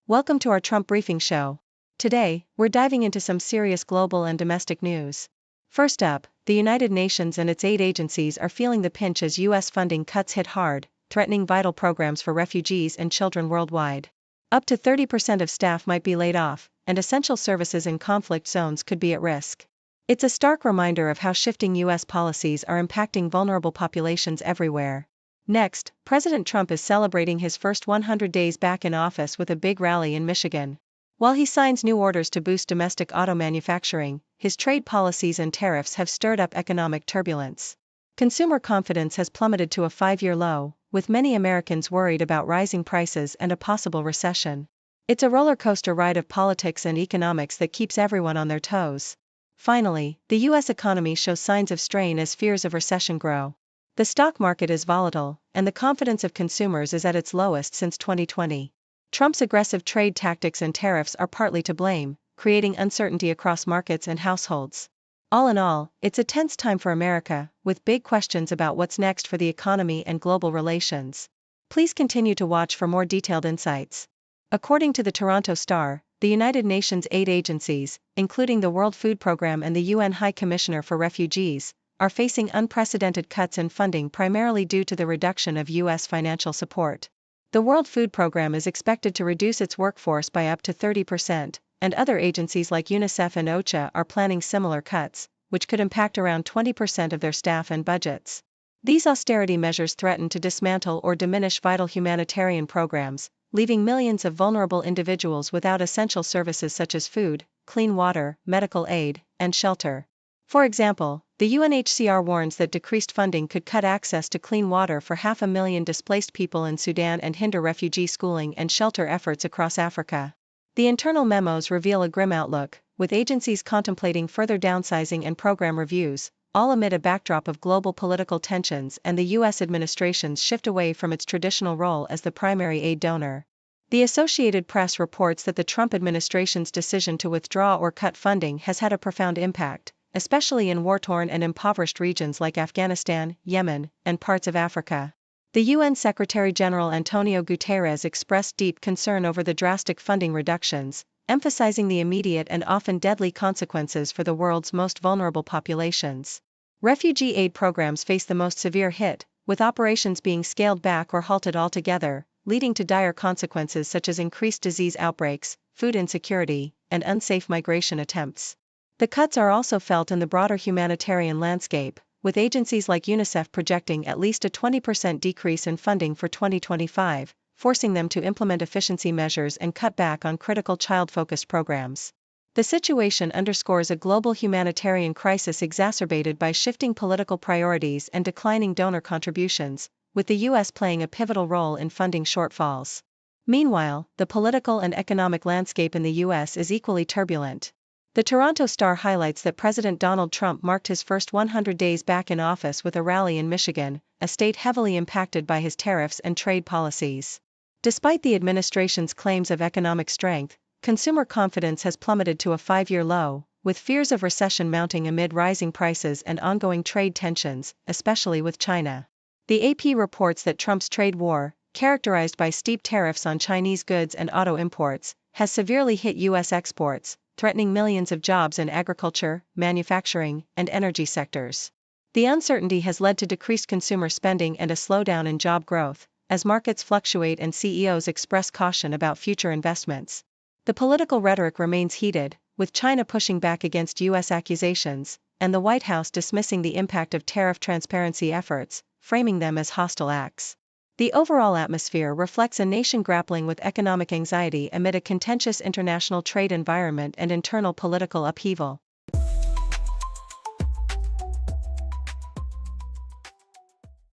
Welcome to our Trump Briefing Show. Today, we're diving into some serious global and domestic news. First up, the United Nations and its aid agencies are feeling the pinch as U.S. funding cuts hit hard, threatening vital programs for refugees and children worldwide. Up to 30% of staff might be laid off, and essential services in conflict zones could be at risk. It's a stark reminder of how shifting U.S. policies are impacting vulnerable populations everywhere. Next, President Trump is celebrating his first 100 days back in office with a big rally in Michigan. While he signs new orders to boost domestic auto manufacturing, his trade policies and tariffs have stirred up economic turbulence. Consumer confidence has plummeted to a 5-year low, with many Americans worried about rising prices and a possible recession. It's a rollercoaster ride of politics and economics that keeps everyone on their toes. Finally, the U.S. economy shows signs of strain as fears of recession grow. The stock market is volatile, and the confidence of consumers is at its lowest since 2020. Trump's aggressive trade tactics and tariffs are partly to blame, creating uncertainty across markets and households. All in all, it's a tense time for America, with big questions about what's next for the economy and global relations. Please continue to watch for more detailed insights. According to the Toronto Star, the United Nations aid agencies, including the World Food Programme and the UN High Commissioner for Refugees, are facing unprecedented cuts in funding primarily due to the reduction of U.S. financial support. The World Food Programme is expected to reduce its workforce by up to 30%, and other agencies like UNICEF and OCHA are planning similar cuts, which could impact around 20% of their staff and budgets. These austerity measures threaten to dismantle or diminish vital humanitarian programs, leaving millions of vulnerable individuals without essential services such as food, clean water, medical aid, and shelter. For example, the UNHCR warns that decreased funding could cut access to clean water for 500,000 displaced people in Sudan and hinder refugee schooling and shelter efforts across Africa. The internal memos reveal a grim outlook, with agencies contemplating further downsizing and program reviews, all amid a backdrop of global political tensions and the U.S. administration's shift away from its traditional role as the primary aid donor. The Associated Press reports that the Trump administration's decision to withdraw or cut funding has had a profound impact, especially in war-torn and impoverished regions like Afghanistan, Yemen, and parts of Africa. The UN Secretary-General Antonio Guterres expressed deep concern over the drastic funding reductions, emphasizing the immediate and often deadly consequences for the world's most vulnerable populations. Refugee aid programs face the most severe hit, with operations being scaled back or halted altogether, leading to dire consequences such as increased disease outbreaks, food insecurity, and unsafe migration attempts. The cuts are also felt in the broader humanitarian landscape, with agencies like UNICEF projecting at least a 20% decrease in funding for 2025, forcing them to implement efficiency measures and cut back on critical child-focused programs. The situation underscores a global humanitarian crisis exacerbated by shifting political priorities and declining donor contributions, with the U.S. playing a pivotal role in funding shortfalls. Meanwhile, the political and economic landscape in the U.S. is equally turbulent. The Toronto Star highlights that President Donald Trump marked his first 100 days back in office with a rally in Michigan, a state heavily impacted by his tariffs and trade policies. Despite the administration's claims of economic strength, consumer confidence has plummeted to a 5-year low, with fears of recession mounting amid rising prices and ongoing trade tensions, especially with China. The AP reports that Trump's trade war, characterized by steep tariffs on Chinese goods and auto imports, has severely hit U.S. exports, threatening millions of jobs in agriculture, manufacturing, and energy sectors. The uncertainty has led to decreased consumer spending and a slowdown in job growth, as markets fluctuate and CEOs express caution about future investments. The political rhetoric remains heated, with China pushing back against U.S. accusations, and the White House dismissing the impact of tariff transparency efforts, framing them as hostile acts. The overall atmosphere reflects a nation grappling with economic anxiety amid a contentious international trade environment and internal political upheaval.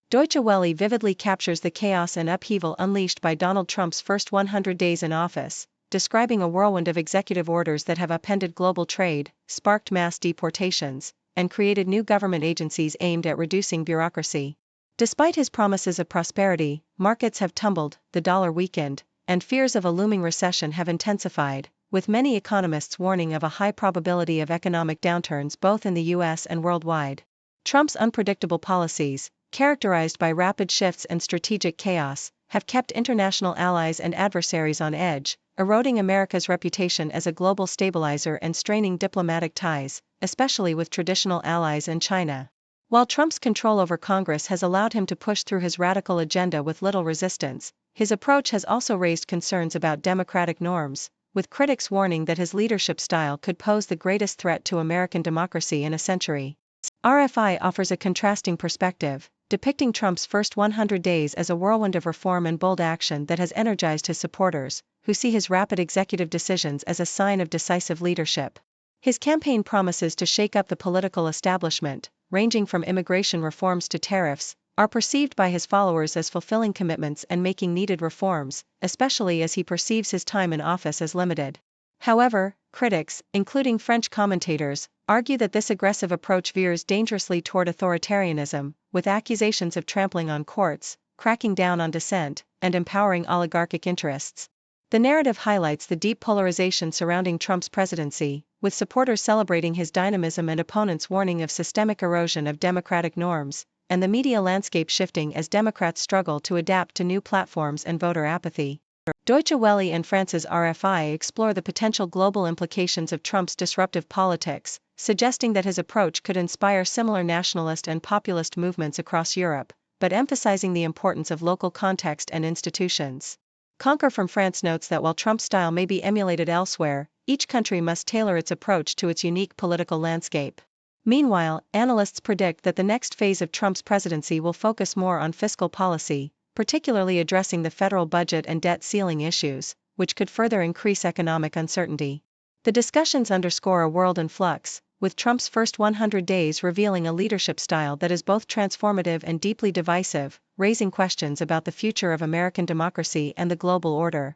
Deutsche Welle vividly captures the chaos and upheaval unleashed by Donald Trump's first 100 days in office, describing a whirlwind of executive orders that have upended global trade, sparked mass deportations, and created new government agencies aimed at reducing bureaucracy. Despite his promises of prosperity, markets have tumbled, the dollar weakened, and fears of a looming recession have intensified, with many economists warning of a high probability of economic downturns both in the U.S. and worldwide. Trump's unpredictable policies, characterized by rapid shifts and strategic chaos, have kept international allies and adversaries on edge, eroding America's reputation as a global stabilizer and straining diplomatic ties, especially with traditional allies and China. While Trump's control over Congress has allowed him to push through his radical agenda with little resistance, his approach has also raised concerns about democratic norms, with critics warning that his leadership style could pose the greatest threat to American democracy in a century. RFI offers a contrasting perspective, depicting Trump's first 100 days as a whirlwind of reform and bold action that has energized his supporters, who see his rapid executive decisions as a sign of decisive leadership. His campaign promises to shake up the political establishment, ranging from immigration reforms to tariffs, are perceived by his followers as fulfilling commitments and making needed reforms, especially as he perceives his time in office as limited. However, critics, including French commentators, argue that this aggressive approach veers dangerously toward authoritarianism, with accusations of trampling on courts, cracking down on dissent, and empowering oligarchic interests. The narrative highlights the deep polarization surrounding Trump's presidency, with supporters celebrating his dynamism and opponents warning of systemic erosion of democratic norms, and the media landscape shifting as Democrats struggle to adapt to new platforms and voter apathy. Deutsche Welle and France's RFI explore the potential global implications of Trump's disruptive politics, suggesting that his approach could inspire similar nationalist and populist movements across Europe, but emphasizing the importance of local context and institutions. Conquer from France notes that while Trump's style may be emulated elsewhere, each country must tailor its approach to its unique political landscape. Meanwhile, analysts predict that the next phase of Trump's presidency will focus more on fiscal policy, particularly addressing the federal budget and debt ceiling issues, which could further increase economic uncertainty. The discussions underscore a world in flux, with Trump's first 100 days revealing a leadership style that is both transformative and deeply divisive, raising questions about the future of American democracy and the global order.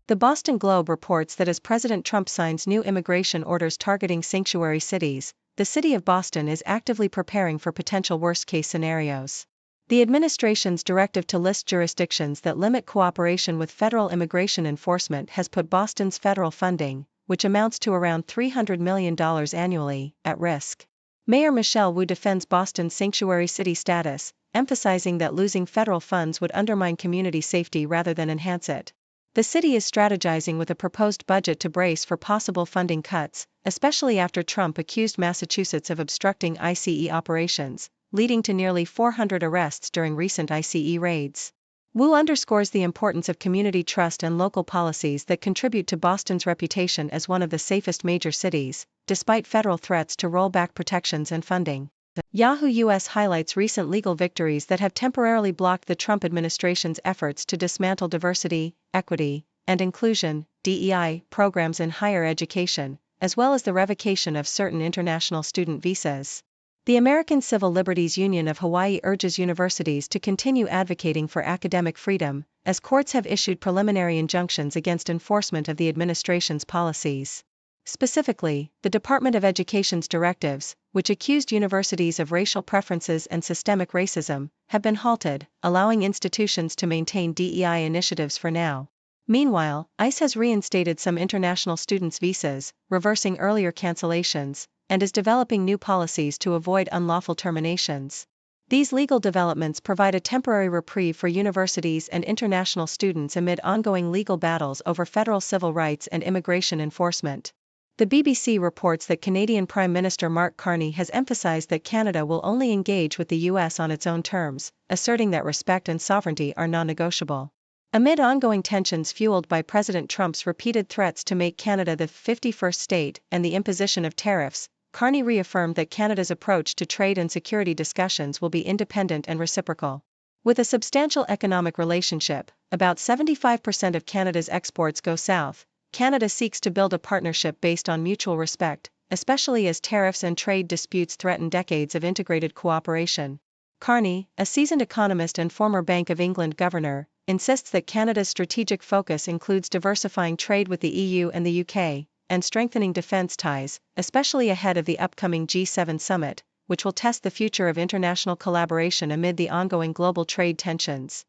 The Boston Globe reports that as President Trump signs new immigration orders targeting sanctuary cities, the city of Boston is actively preparing for potential worst-case scenarios. The administration's directive to list jurisdictions that limit cooperation with federal immigration enforcement has put Boston's federal funding, which amounts to around $300 million annually, at risk. Mayor Michelle Wu defends Boston's sanctuary city status, emphasizing that losing federal funds would undermine community safety rather than enhance it. The city is strategizing with a proposed budget to brace for possible funding cuts, especially after Trump accused Massachusetts of obstructing ICE operations, leading to nearly 400 arrests during recent ICE raids. Wu underscores the importance of community trust and local policies that contribute to Boston's reputation as one of the safest major cities, despite federal threats to roll back protections and funding. Yahoo US highlights recent legal victories that have temporarily blocked the Trump administration's efforts to dismantle diversity, equity, and inclusion (DEI) programs in higher education, as well as the revocation of certain international student visas. The American Civil Liberties Union of Hawaii urges universities to continue advocating for academic freedom, as courts have issued preliminary injunctions against enforcement of the administration's policies. Specifically, the Department of Education's directives, which accused universities of racial preferences and systemic racism, have been halted, allowing institutions to maintain DEI initiatives for now. Meanwhile, ICE has reinstated some international students' visas, reversing earlier cancellations, and is developing new policies to avoid unlawful terminations. These legal developments provide a temporary reprieve for universities and international students amid ongoing legal battles over federal civil rights and immigration enforcement. The BBC reports that Canadian Prime Minister Mark Carney has emphasized that Canada will only engage with the US on its own terms, asserting that respect and sovereignty are non-negotiable. Amid ongoing tensions fueled by President Trump's repeated threats to make Canada the 51st state and the imposition of tariffs, Carney reaffirmed that Canada's approach to trade and security discussions will be independent and reciprocal. With a substantial economic relationship, about 75% of Canada's exports go south. Canada seeks to build a partnership based on mutual respect, especially as tariffs and trade disputes threaten decades of integrated cooperation. Carney, a seasoned economist and former Bank of England governor, insists that Canada's strategic focus includes diversifying trade with the EU and the UK, and strengthening defence ties, especially ahead of the upcoming G7 summit, which will test the future of international collaboration amid the ongoing global trade tensions.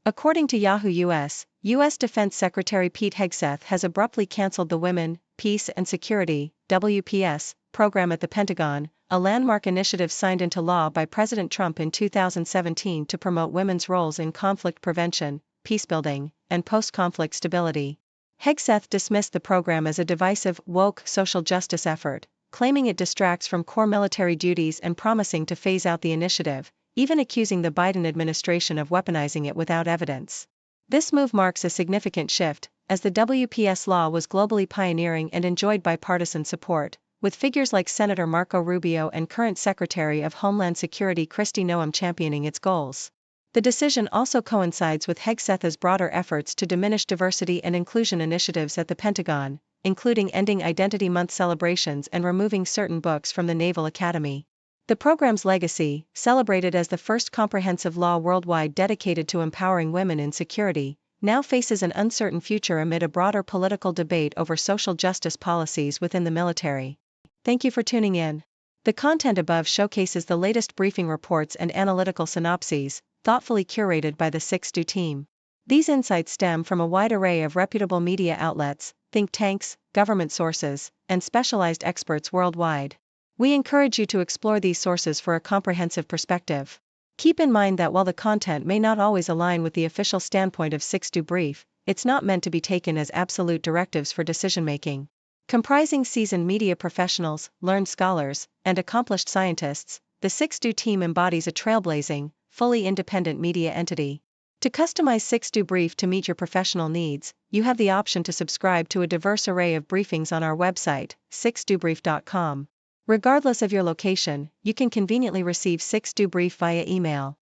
According to Yahoo US, U.S. Defense Secretary Pete Hegseth has abruptly canceled the Women, Peace and Security (WPS) program at the Pentagon, a landmark initiative signed into law by President Trump in 2017 to promote women's roles in conflict prevention, peacebuilding, and post-conflict stability. Hegseth dismissed the program as a divisive, woke social justice effort, claiming it distracts from core military duties and promising to phase out the initiative, even accusing the Biden administration of weaponizing it without evidence. This move marks a significant shift, as the WPS law was globally pioneering and enjoyed bipartisan support, with figures like Senator Marco Rubio and current Secretary of Homeland Security Kristi Noem championing its goals. The decision also coincides with Hegseth's broader efforts to diminish diversity and inclusion initiatives at the Pentagon, including ending Identity Month celebrations and removing certain books from the Naval Academy. The program's legacy, celebrated as the first comprehensive law worldwide dedicated to empowering women in security, now faces an uncertain future amid a broader political debate over social justice policies within the military. Thank you for tuning in. The content above showcases the latest briefing reports and analytical synopses, thoughtfully curated by the 6Do team. These insights stem from a wide array of reputable media outlets, think tanks, government sources, and specialized experts worldwide. We encourage you to explore these sources for a comprehensive perspective. Keep in mind that while the content may not always align with the official standpoint of 6Do Brief, it's not meant to be taken as absolute directives for decision-making. Comprising seasoned media professionals, learned scholars, and accomplished scientists, the 6Do team embodies a trailblazing, fully independent media entity. To customize 6Do Brief to meet your professional needs, you have the option to subscribe to a diverse array of briefings on our website, 6dobrief.com. Regardless of your location, you can conveniently receive 6Do Brief via email.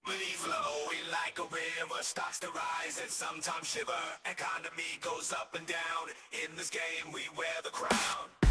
Money flowing like a river, stocks to rise and sometimes shiver. Economy goes up and down. In this game, we wear the crown.